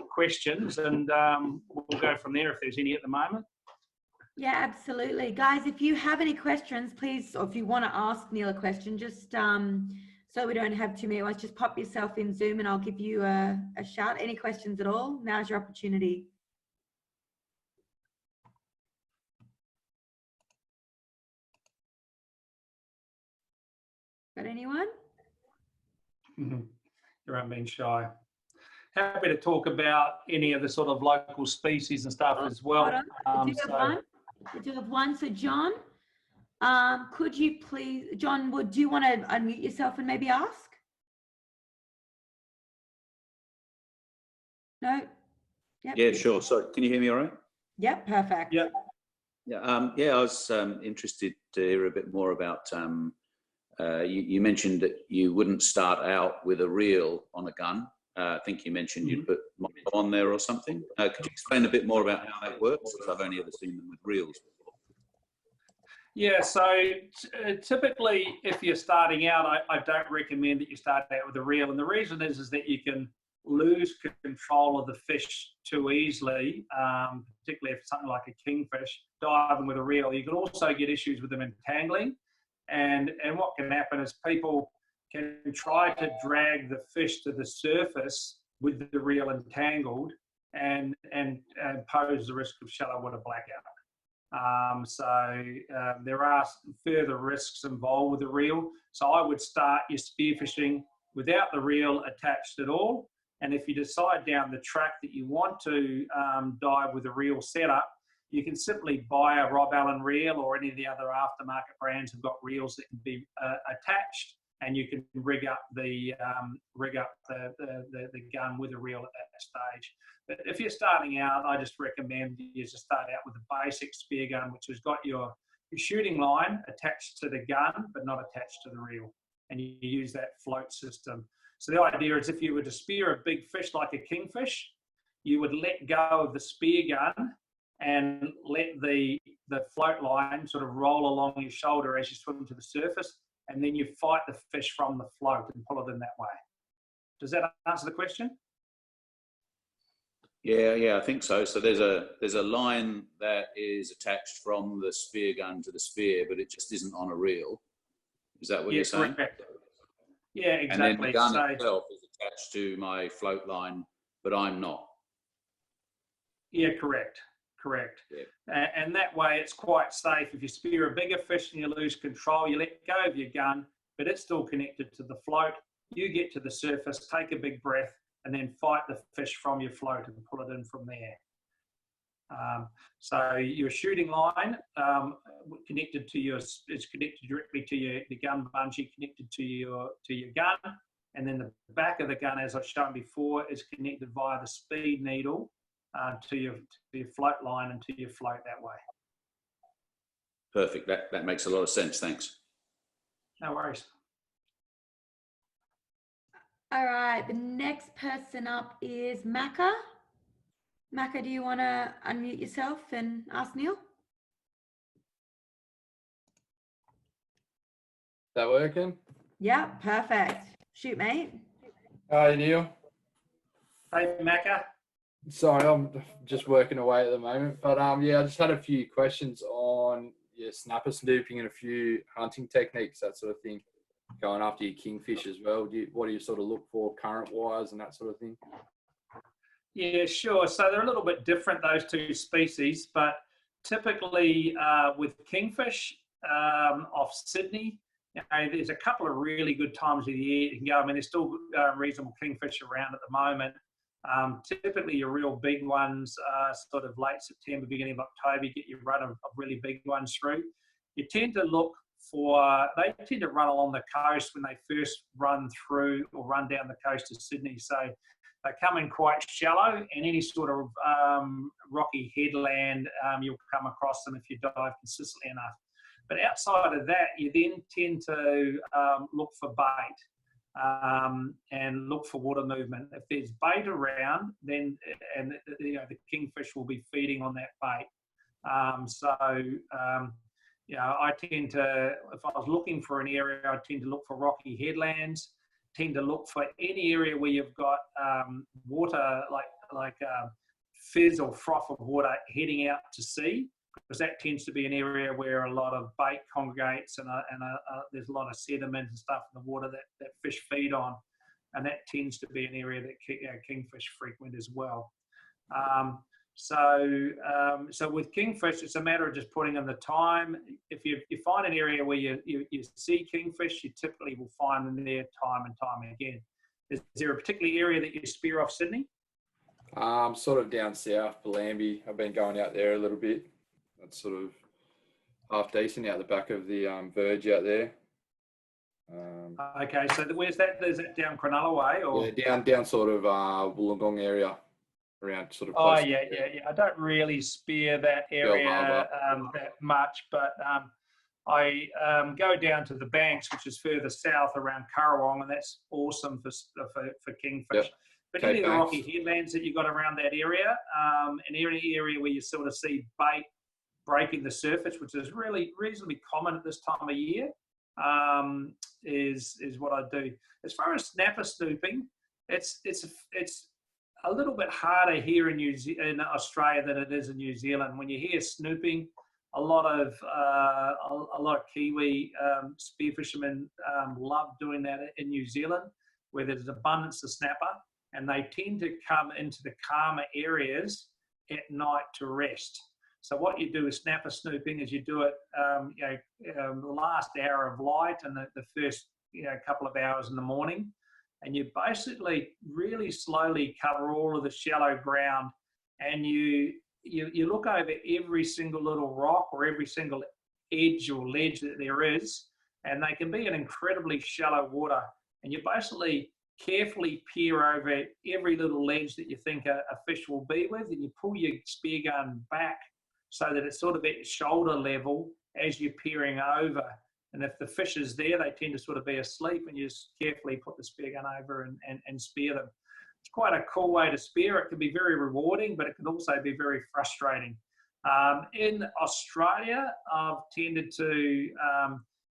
S2: questions, and we'll go from there if there's any at the moment.
S1: Yeah, absolutely. Guys, if you have any questions, please, or if you want to ask Neil a question, just so we don't have too many ones, just pop yourself in Zoom and I'll give you a shout. Any questions at all? Now's your opportunity. Got anyone?
S2: You're not being shy. Happy to talk about any of the sort of local species and stuff as well.
S1: I do have one. So John, could you please, John, do you want to unmute yourself and maybe ask? No? Yep.
S3: Yeah, sure. So can you hear me all right?
S1: Yep, perfect.
S2: Yep.
S3: Yeah, I was interested to hear a bit more about, you mentioned that you wouldn't start out with a reel on a gun. I think you mentioned you'd put mono on there or something. Could you explain a bit more about how that works? Because I've only ever seen them with reels before.
S2: Yeah, so typically if you're starting out, I don't recommend that you start out with a reel. And the reason is that you can lose control of the fish too easily, particularly if it's something like a kingfish, diving with a reel. You can also get issues with them entangling. And what can happen is people can try to drag the fish to the surface with the reel entangled and pose the risk of shallow water blackout. So there are further risks involved with the reel. So I would start your spearfishing without the reel attached at all. And if you decide down the track that you want to dive with a reel setup, you can simply buy a Rob Allen reel, or any of the other aftermarket brands have got reels that can be attached, and you can rig up the gun with a reel at that stage. But if you're starting out, I just recommend you just start out with a basic spear gun, which has got your shooting line attached to the gun, but not attached to the reel, and you use that float system. So the idea is if you were to spear a big fish like a kingfish, you would let go of the spear gun and let the float line sort of roll along your shoulder as you swim to the surface, and then you fight the fish from the float and pull it in that way. Does that answer the question?
S3: Yeah, I think so. So there's a line that is attached from the spear gun to the spear, but it just isn't on a reel. Is that what you're saying?
S2: Correct. Yeah, exactly.
S3: And then the gun itself is attached to my float line, but I'm not.
S2: Yeah, correct. Yeah. And that way it's quite safe. If you spear a bigger fish and you lose control, you let go of your gun, but it's still connected to the float. You get to the surface, take a big breath, and then fight the fish from your float and pull it in from there. So your shooting line connected to is connected directly to the gun bungee, connected to your gun, and then the back of the gun, as I've shown before, is connected via the speed needle to your float line and to your float that way.
S3: Perfect. That makes a lot of sense. Thanks.
S2: No worries.
S1: All right, the next person up is Macca. Macca, do you want to unmute yourself and ask Neil?
S4: Is that working?
S1: Yeah, perfect. Shoot, mate.
S4: Hi, Neil.
S2: Hey, Macca.
S4: Sorry, I'm just working away at the moment. But yeah, I just had a few questions on your snapper snooping and a few hunting techniques, that sort of thing. Going after your kingfish as well. What do you sort of look for current-wise and that sort of thing?
S2: Yeah, sure. So they're a little bit different, those two species, but typically with kingfish off Sydney, there's a couple of really good times of the year you can go. I mean, there's still reasonable kingfish around at the moment. Typically your real big ones sort of late September, beginning of October, you get your run of really big ones through. You tend to look for, they tend to run along the coast when they first run through or run down the coast of Sydney. So they come in quite shallow, and any sort of rocky headland, you'll come across them if you dive consistently enough. But outside of that, you then tend to look for bait and look for water movement. If there's bait around, then the kingfish will be feeding on that bait. I tend to, if I was looking for an area, I tend to look for rocky headlands, tend to look for any area where you've got water, like fizz or froth of water heading out to sea, because that tends to be an area where a lot of bait congregates and there's a lot of sediment and stuff in the water that fish feed on, and that tends to be an area that kingfish frequent as well. So with kingfish, it's a matter of just putting in the time. If you find an area where you see kingfish, you typically will find them there time and time again. Is there a particular area that you spear off Sydney?
S4: Sort of down south, Bellambi. I've been going out there a little bit. That's sort of half decent out the back of the verge out there.
S2: Okay, so where's that? Is that down Cronulla way? Or?
S4: Yeah, down sort of Wollongong area. Around sort of.
S2: Oh yeah. I don't really spear that area that much, but I go down to the banks, which is further south around Currawong, and that's awesome for kingfish. Yep. But any of the rocky headlands that you got around that area, and any area where you sort of see bait breaking the surface, which is really reasonably common at this time of year, is what I do. As far as snapper snooping, it's a little bit harder here in Australia than it is in New Zealand. When you hear snooping, a lot of Kiwi spear fishermen love doing that in New Zealand, where there's an abundance of snapper, and they tend to come into the calmer areas at night to rest. So what you do with snapper snooping is you do it the last hour of light and the first couple of hours in the morning. And you basically really slowly cover all of the shallow ground, and you look over every single little rock or every single edge or ledge that there is, and they can be in incredibly shallow water. And you basically carefully peer over every little ledge that you think a fish will be with, and you pull your spear gun back so that it's sort of at shoulder level as you're peering over. And if the fish is there, they tend to sort of be asleep, and you just carefully put the spear gun over and spear them. It's quite a cool way to spear. It can be very rewarding, but it can also be very frustrating. In Australia, I've tended to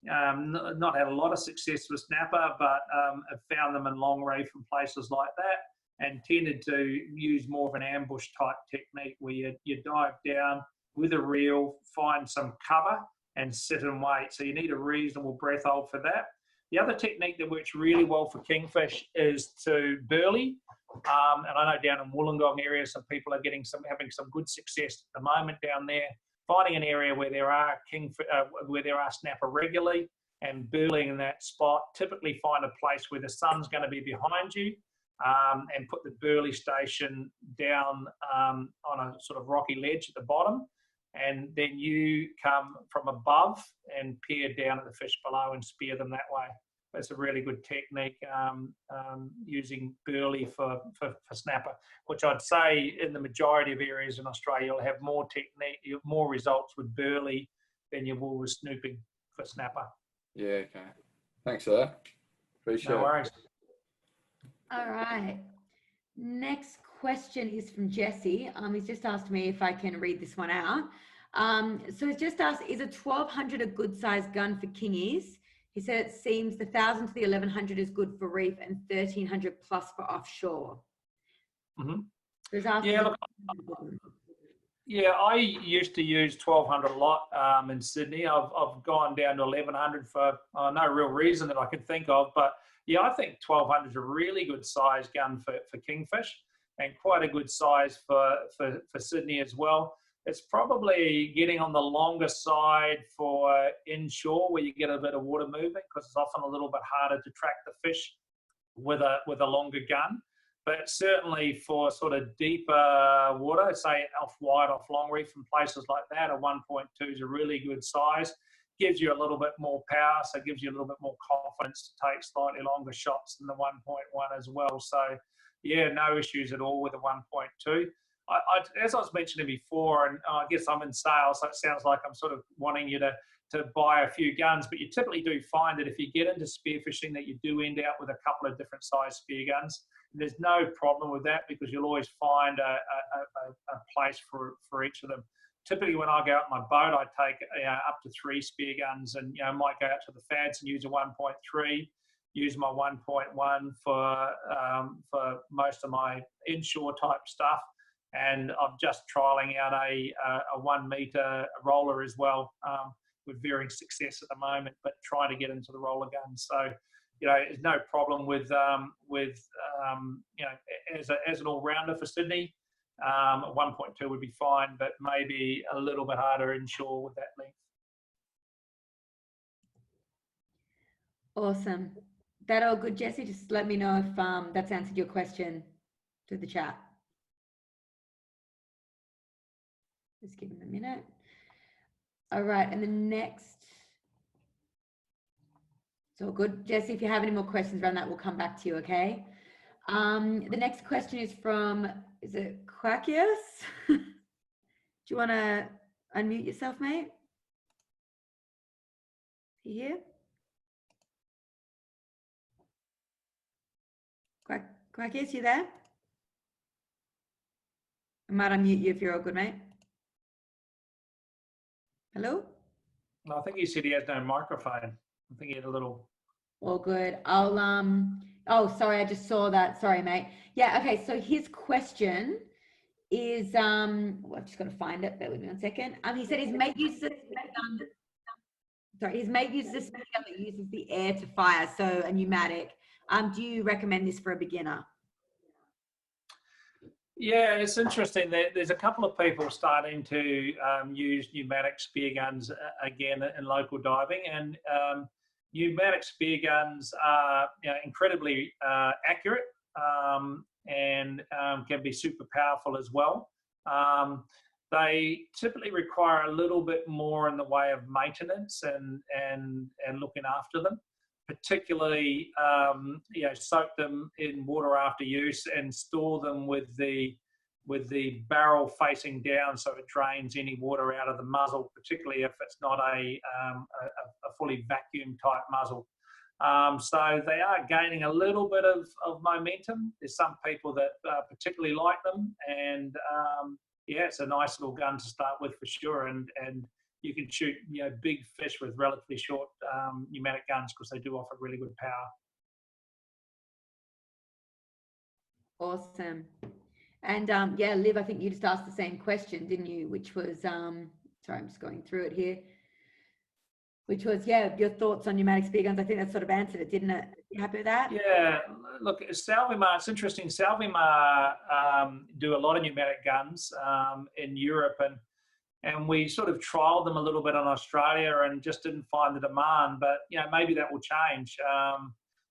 S2: not had a lot of success with snapper, but have found them in long reef and places like that, and tended to use more of an ambush type technique where you dive down with a reel, find some cover, and sit and wait. So you need a reasonable breath hold for that. The other technique that works really well for kingfish is to burley. And I know down in Wollongong area, some people are having some good success at the moment down there, finding an area where there are snapper regularly and burling in that spot. Typically find a place where the sun's going to be behind you, and put the burley station down on a sort of rocky ledge at the bottom, and then you come from above and peer down at the fish below and spear them that way. That's a really good technique, using burley for snapper, which I'd say in the majority of areas in Australia, you'll have more results with burley than you will with snooping for snapper.
S4: Yeah, okay. Thanks for that. Appreciate it.
S2: No worries.
S1: All right. Next question is from Jesse. He's just asked me if I can read this one out. So he's just asked, is a 1200 a good size gun for kingies? He said it seems the 1000 to the 1100 is good for reef and 1300 plus for offshore.
S2: Mm-hmm.
S1: Yeah,
S2: look, yeah, I used to use 1200 a lot in Sydney. I've gone down to 1100 for no real reason that I can think of, but yeah, I think 1200 is a really good size gun for kingfish, and quite a good size for Sydney as well. It's probably getting on the longer side for inshore, where you get a bit of water movement, because it's often a little bit harder to track the fish with a longer gun. But certainly for sort of deeper water, say off wide, off long reef and places like that, a 1.2 is a really good size. Gives you a little bit more power, so it gives you a little bit more confidence to take slightly longer shots than the 1.1 as well. So yeah, no issues at all with the 1.2. As I was mentioning before, and I guess I'm in sales, so it sounds like I'm sort of wanting you to buy a few guns, but you typically do find that if you get into spearfishing, that you do end up with a couple of different size spear guns. And there's no problem with that, because you'll always find a place for each of them. Typically, when I go out in my boat, I take up to 3 spear guns, and might go out to the fads and use a 1.3, use my 1.1 for most of my inshore type stuff. And I'm just trialing out a 1 meter roller as well, with varying success at the moment, but trying to get into the roller guns. So, there's no problem with as an all-rounder for Sydney. 1.2 would be fine, but maybe a little bit harder inshore with that length.
S1: Awesome. That all good, Jesse? Just let me know if that's answered your question through the chat. Just give him a minute. All right, and the next, it's all good. Jesse, if you have any more questions around that, we'll come back to you, okay? The next question is from, is it Quackius? Do you want to unmute yourself, mate? You here? Quackius, you there? I might unmute you if you're all good, mate. Hello?
S2: No, I think he said he has no microphone. I think he had a little.
S1: All good. I'll oh, sorry, I just saw that. Sorry, mate. Yeah, okay, so his question is well, I've just got to find it. Bear with me 1 second. He said his mate uses a gun. Sorry, his mate uses a spear gun that uses the air to fire, so a pneumatic. Do you recommend this for a beginner?
S2: Yeah, it's interesting. There's a couple of people starting to use pneumatic spear guns again in local diving, and pneumatic spear guns are incredibly accurate and can be super powerful as well. They typically require a little bit more in the way of maintenance and looking after them. Particularly, soak them in water after use and store them with the barrel facing down, so it drains any water out of the muzzle, particularly if it's not a fully vacuum type muzzle. So they are gaining a little bit of momentum. There's some people that particularly like them, and yeah, it's a nice little gun to start with for sure. And you can shoot, you know, big fish with relatively short pneumatic guns because they do offer really good power.
S1: Awesome. And yeah, Liv, I think you just asked the same question, didn't you? Which was, sorry, I'm just going through it here. Which was, yeah, your thoughts on pneumatic spear guns. I think that sort of answered it, didn't it? You happy with that?
S2: Yeah, look, Salvimar, it's interesting. Salvimar do a lot of pneumatic guns in Europe, and we sort of trialed them a little bit in Australia and just didn't find the demand. But, you know, maybe that will change.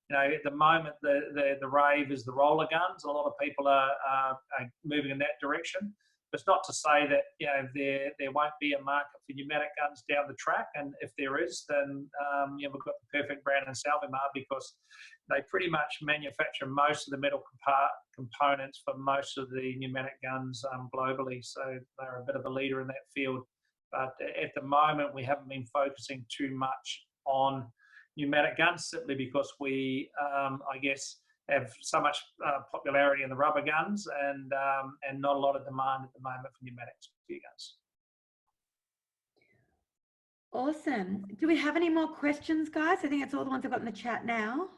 S2: You know, at the moment, the rave is the roller guns. A lot of people are moving in that direction. But it's not to say that, you know, there won't be a market for pneumatic guns down the track. And if there is, then, you know, we've got the perfect brand in Salvimar because they pretty much manufacture most of the metal components for most of the pneumatic guns globally. So they're a bit of a leader in that field. But at the moment, we haven't been focusing too much on pneumatic guns simply because we, I guess, have so much popularity in the rubber guns and not a lot of demand at the moment for pneumatic spear guns.
S1: Awesome. Do we have any more questions, guys? I think that's all the ones I've got in the chat now.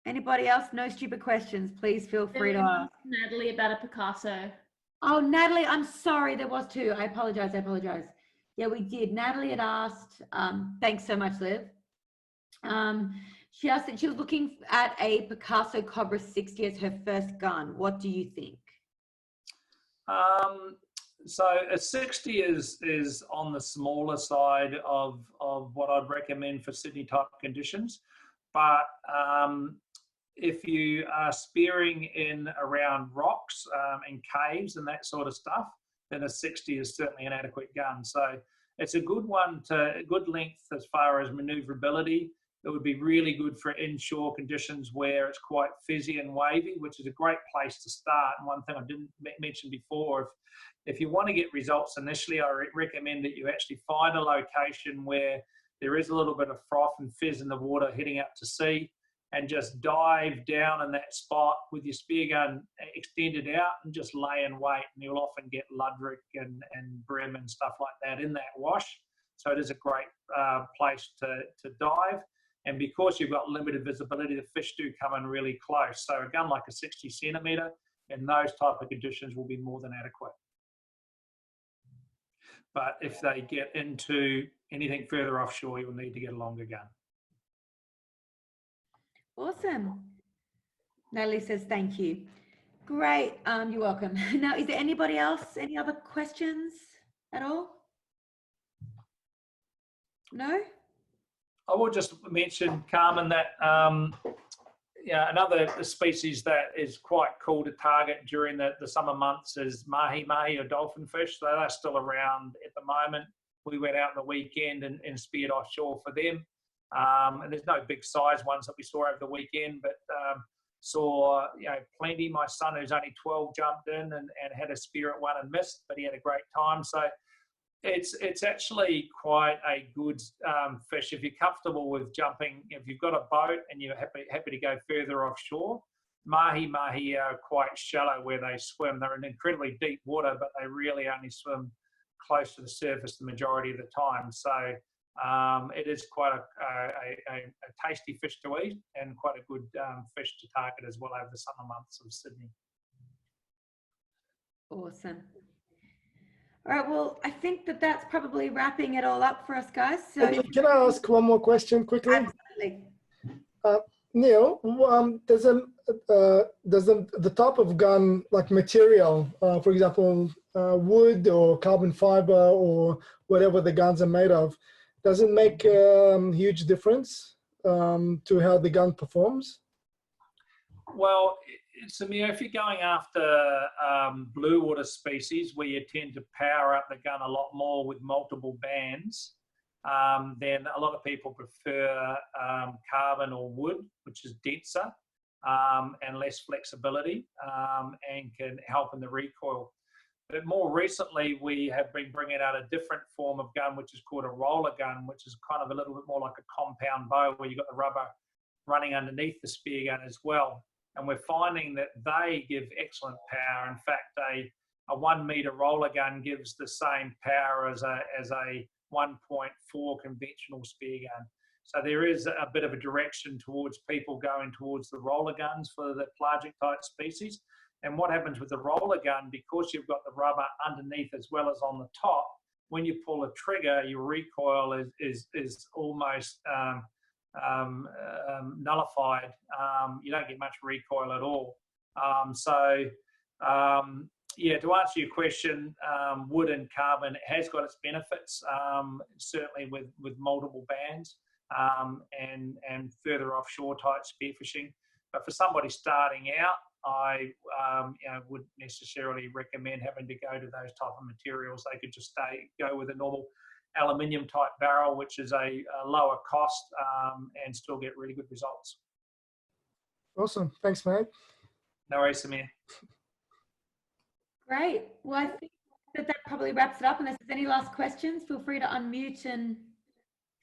S1: Anybody else? No stupid questions. Please feel free to ask.
S5: Natalie about a Picasso.
S1: Oh, Natalie, I'm sorry. There was two. I apologize. Yeah, we did. Natalie had asked, thanks so much, Liv. She asked that she was looking at a Picasso Cobra 60 as her first gun. What do you think?
S2: So a 60 is on the smaller side of what I'd recommend for Sydney type conditions. But if you are spearing in around rocks and caves and that sort of stuff, then a 60 is certainly an adequate gun. So it's a good one a good length as far as maneuverability. It would be really good for inshore conditions where it's quite fizzy and wavy, which is a great place to start. And one thing I didn't mention before, if you want to get results initially, I recommend that you actually find a location where there is a little bit of froth and fizz in the water heading out to sea, and just dive down in that spot with your spear gun extended out and just lay in wait. And you'll often get ludwig and brim and stuff like that in that wash. So it is a great place to dive. And because you've got limited visibility, the fish do come in really close. So a gun like a 60 centimetre in those type of conditions will be more than adequate. But if they get into anything further offshore, you'll need to get a longer gun.
S1: Awesome. Natalie says, thank you. Great. You're welcome. Now, is there anybody else? Any other questions at all? No?
S2: I will just mention, Carmen, that yeah, another species that is quite cool to target during the summer months is mahi-mahi or dolphin fish. So they're still around at the moment. We went out on the weekend and speared offshore for them. And there's no big size ones that we saw over the weekend, but saw, you know, plenty. My son, who's only 12, jumped in and had a spear at one and missed, but he had a great time. So it's actually quite a good fish if you're comfortable with jumping. If you've got a boat and you're happy to go further offshore, mahi-mahi are quite shallow where they swim. They're in incredibly deep water, but they really only swim close to the surface the majority of the time. So it is quite a tasty fish to eat and quite a good fish to target as well over the summer months of Sydney.
S1: Awesome. All right, well, I think that's probably wrapping it all up for us, guys. So
S6: Can I ask one more question quickly?
S1: Absolutely.
S6: Neil, does the type of gun, like material, for example, wood or carbon fiber or whatever the guns are made of, does it make a huge difference to how the gun performs?
S2: Well, if you're going after blue water species where you tend to power up the gun a lot more with multiple bands, then a lot of people prefer carbon or wood, which is denser and less flexibility and can help in the recoil. But more recently, we have been bringing out a different form of gun, which is called a roller gun, which is kind of a little bit more like a compound bow where you've got the rubber running underneath the spear gun as well. And we're finding that they give excellent power. In fact, a 1 meter roller gun gives the same power as a 1.4 conventional spear gun. So there is a bit of a direction towards people going towards the roller guns for the pelagic type species. And what happens with the roller gun, because you've got the rubber underneath as well as on the top, when you pull a trigger, your recoil is almost nullified. You don't get much recoil at all. Yeah, to answer your question, wood and carbon has got its benefits, certainly with multiple bands and further offshore type spearfishing. But for somebody starting out, I wouldn't necessarily recommend having to go to those type of materials. They could just go with a normal aluminium type barrel, which is a lower cost and still get really good results.
S6: Awesome. Thanks, mate.
S2: No worries, Samir.
S1: Great. Well, I think that probably wraps it up. Unless there's any last questions, feel free to unmute and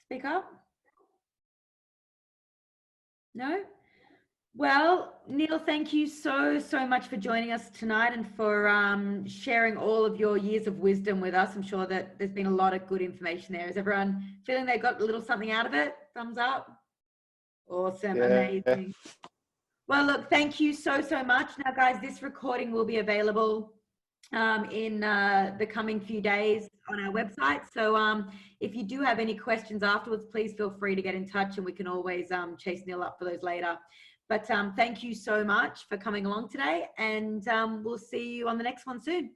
S1: speak up. No? Well, Neil, thank you so much for joining us tonight and for sharing all of your years of wisdom with us. I'm sure that there's been a lot of good information there. Is everyone feeling they got a little something out of it? Thumbs up. Awesome. Yeah. Amazing. Well, look, thank you so much. Now, guys, this recording will be available in the coming few days on our website. So if you do have any questions afterwards, please feel free to get in touch and we can always chase Neil up for those later. But thank you so much for coming along today, and we'll see you on the next one soon.